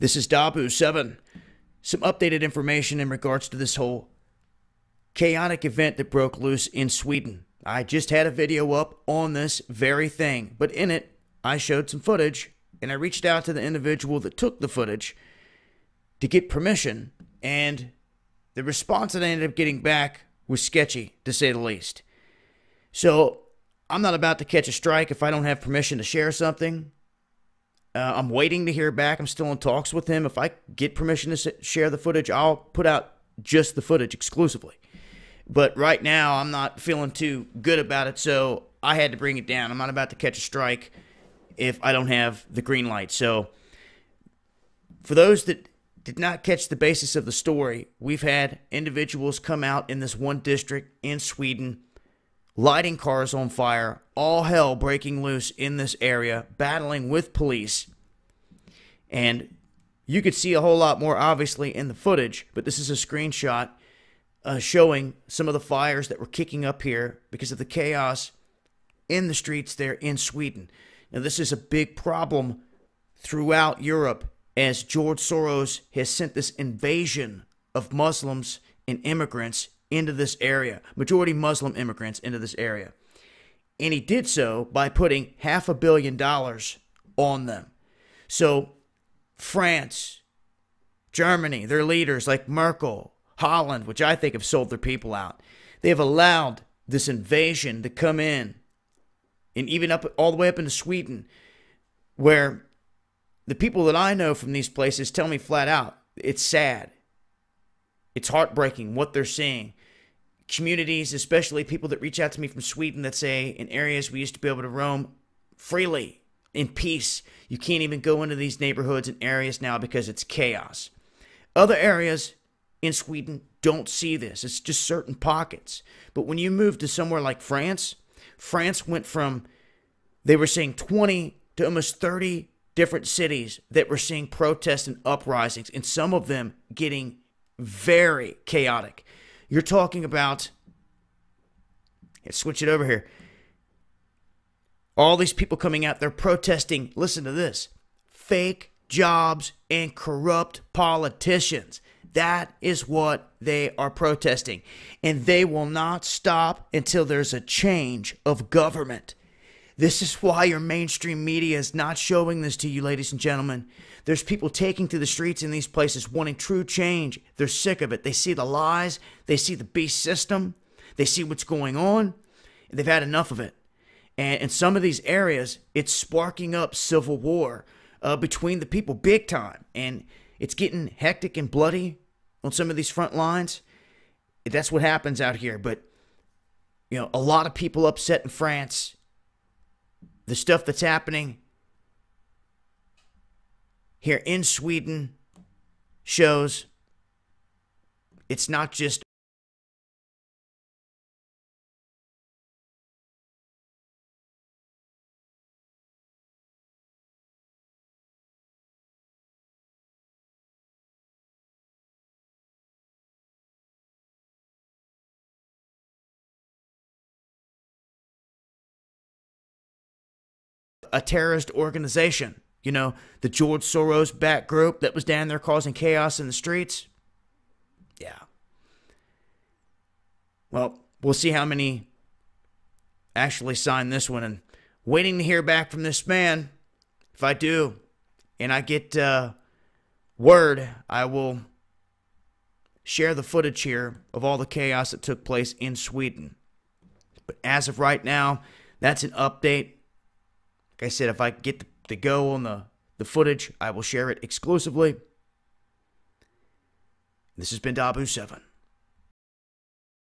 This is Dabu7. Some updated information in regards to this whole chaotic event that broke loose in Sweden. I just had a video up on this very thing, but in it, I showed some footage, and I reached out to the individual that took the footage to get permission, and the response that I ended up getting back was sketchy, to say the least. So, I'm not about to catch a strike if I don't have permission to share something. I'm waiting to hear back. I'm still in talks with him. If I get permission to share the footage, I'll put out just the footage exclusively. But right now, I'm not feeling too good about it, so I had to bring it down. I'm not about to catch a strike if I don't have the green light. So, for those that did not catch the basis of the story, we've had individuals come out in this one district in Sweden, lighting cars on fire, all hell breaking loose in this area, battling with police. And you could see a whole lot more, obviously, in the footage, but this is a screenshot showing some of the fires that were kicking up here because of the chaos in the streets there in Sweden. Now, this is a big problem throughout Europe as George Soros has sent this invasion of Muslims and immigrants into this area, majority Muslim immigrants into this area. And he did so by putting $500 million on them. So France, Germany, their leaders like Merkel, Holland, which I think have sold their people out, they have allowed this invasion to come in, and even up all the way up into Sweden, where the people that I know from these places tell me flat out, it's sad. It's heartbreaking what they're seeing. Communities, especially people that reach out to me from Sweden that say in areas we used to be able to roam freely, in peace, you can't even go into these neighborhoods and areas now because it's chaos. Other areas in Sweden don't see this. It's just certain pockets. But when you move to somewhere like France, France went from, they were seeing 20 to almost 30 different cities that were seeing protests and uprisings, and some of them getting very chaotic. You're talking about, let's switch it over here. All these people coming out, they're protesting, listen to this, fake jobs and corrupt politicians. That is what they are protesting. And they will not stop until there's a change of government. This is why your mainstream media is not showing this to you, ladies and gentlemen. There's people taking to the streets in these places wanting true change. They're sick of it. They see the lies. They see the beast system. They see what's going on. And they've had enough of it. And in some of these areas, it's sparking up civil war between the people big time. And it's getting hectic and bloody on some of these front lines. That's what happens out here. But, you know, a lot of people upset in France. The stuff that's happening here in Sweden shows it's not just a terrorist organization. You know, the George Soros backed group that was down there causing chaos in the streets. Yeah. Well, we'll see how many actually sign this one, and waiting to hear back from this man. If I do, and I get word, I will share the footage here of all the chaos that took place in Sweden. But as of right now, that's an update. Like I said, if I get the go on the footage, I will share it exclusively. This has been Dabu7.